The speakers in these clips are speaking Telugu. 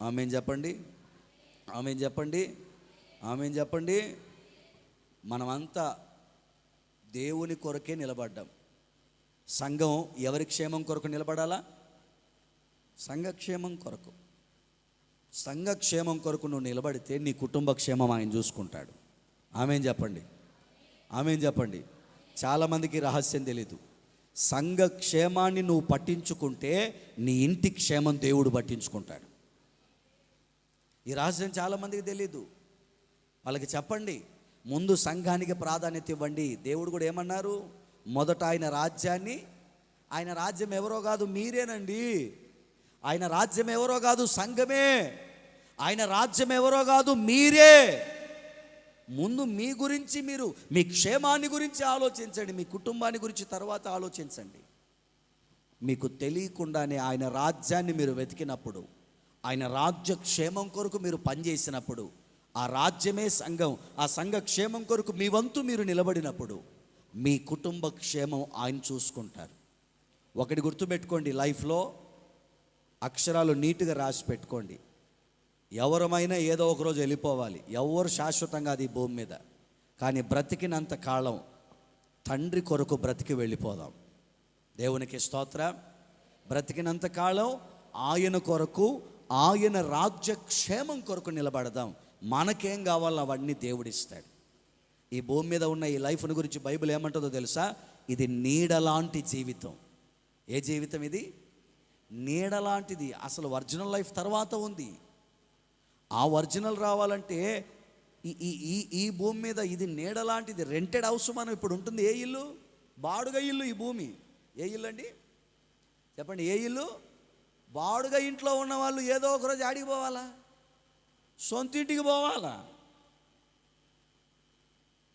ఆమేన్ చెప్పండి, ఆమేన్ చెప్పండి, ఆమేన్ చెప్పండి. మనమంతా దేవుని కొరకే నిలబడ్డాం. సంఘం ఎవరి క్షేమం కొరకు నిలబడాలా? సంఘక్షేమం కొరకు. సంఘక్షేమం కొరకు నువ్వు నిలబడితే నీ కుటుంబ క్షేమం ఆయన చూసుకుంటాడు. ఆమేన్ చెప్పండి, ఆమేన్ చెప్పండి. చాలామందికి రహస్యం తెలీదు. సంఘ క్షేమాన్ని నువ్వు పట్టించుకుంటే నీ ఇంటి క్షేమం దేవుడు పట్టించుకుంటాడు. ఈ రహస్యం చాలామందికి తెలీదు. వాళ్ళకి చెప్పండి, ముందు సంఘానికి ప్రాధాన్యత ఇవ్వండి. దేవుడు కూడా ఏమన్నారు? మొదట ఆయన రాజ్యాన్ని, ఆయన రాజ్యం ఎవరో కాదు మీరేనండి. ఆయన రాజ్యం ఎవరో కాదు సంఘమే. ఆయన రాజ్యం ఎవరో కాదు మీరే. ముందు మీ గురించి, మీరు మీ క్షేమాన్ని గురించి ఆలోచించండి, మీ కుటుంబాన్ని గురించి తర్వాత ఆలోచించండి. మీకు తెలియకుండానే ఆయన రాజ్యాన్ని మీరు వెతికినప్పుడు, ఆయన రాజ్య క్షేమం కొరకు మీరు పనిచేసినప్పుడు, ఆ రాజ్యమే సంఘం, ఆ సంఘ క్షేమం కొరకు మీ వంతు మీరు నిలబడినప్పుడు మీ కుటుంబ క్షేమం ఆయన చూసుకుంటారు. ఒకటి గుర్తుపెట్టుకోండి, లైఫ్లో అక్షరాలు నీట్గా రాసి పెట్టుకోండి. ఎవరమైనా ఏదో ఒకరోజు వెళ్ళిపోవాలి. ఎవరు శాశ్వతంగా అది భూమి మీద. కానీ బ్రతికినంత కాలం తండ్రి కొరకు బ్రతికి వెళ్ళిపోదాం. దేవునికి స్తోత్రం. బ్రతికినంత కాలం ఆయన కొరకు, ఆయన రాజ్య క్షేమం కొరకు నిలబడదాం. మనకేం కావాలో అవన్నీ దేవుడిస్తాడు. ఈ భూమి మీద ఉన్న ఈ లైఫ్ని గురించి బైబిల్ ఏమంటుందో తెలుసా? ఇది నీడలాంటి జీవితం. ఏ జీవితం ఇది? నీడలాంటిది. అసలు ఒరిజినల్ లైఫ్ తర్వాత ఉంది. ఆ ఒరిజినల్ రావాలంటే ఈ భూమి మీద ఇది నీడలాంటిది. రెంటెడ్ హౌస్ మనం ఇప్పుడు ఉంటుంది. ఏ ఇల్లు? బాడుగ ఇల్లు. ఈ భూమి ఏ ఇల్లు అండి? చెప్పండి, ఏ ఇల్లు? బాడుగ ఇంట్లో ఉన్న వాళ్ళు ఏదో ఒకరోజు ఆడికి పోవాలా? సొంత ఇంటికి పోవాలా?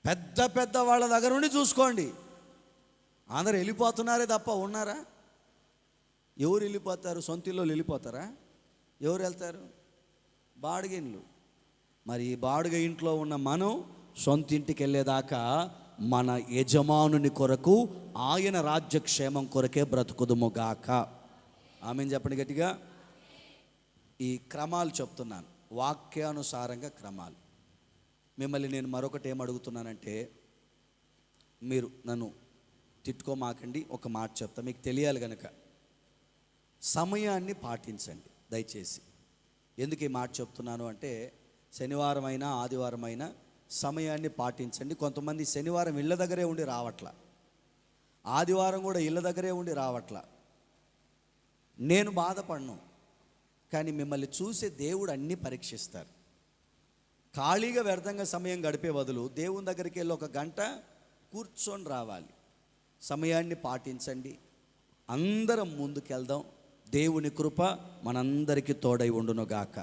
పెద్ద పెద్ద వాళ్ళ దగ్గర నుండి చూసుకోండి. అందరు వెళ్ళిపోతున్నారే తప్ప ఉన్నారా? ఎవరు వెళ్ళిపోతారు? సొంత ఇల్లు వెళ్ళిపోతారా? ఎవరు వెళ్తారు? బాడుగ ఇండ్లు. మరి ఈ బాడుగ ఇంట్లో ఉన్న మనం సొంత ఇంటికి వెళ్ళేదాకా మన యజమానుని కొరకు, ఆయన రాజ్యక్షేమం కొరకే బ్రతుకుదుముగాక. ఆమేన్ చెప్పండి గట్టిగా. ఈ క్రమాలు చెప్తున్నాను, వాక్యానుసారంగా క్రమాలు. మిమ్మల్ని నేను మరొకటి ఏం అడుగుతున్నానంటే, మీరు నన్ను తిట్టుకోమాకండి, ఒక మాట చెప్తా, మీకు తెలియాలి కనుక. సమయాన్ని పాటించండి దయచేసి. ఎందుకు ఈ మాట చెప్తున్నాను అంటే, శనివారం అయినా ఆదివారం అయినా సమయాన్ని పాటించండి. కొంతమంది శనివారం ఇళ్ళ దగ్గరే ఉండి రావట్లా, ఆదివారం కూడా ఇళ్ళ దగ్గరే ఉండి రావట్లా. నేను బాధపడను, కానీ మిమ్మల్ని చూసే దేవుడు అన్నీ పరీక్షిస్తారు. ఖాళీగా వ్యర్థంగా సమయం గడిపే బదులు దేవుని దగ్గరికి వెళ్ళి ఒక గంట కూర్చొని రావాలి. సమయాన్ని పాటించండి. అందరం ముందుకెళ్దాం. దేవుని కృప మనందరికీ తోడై ఉండునుగాక.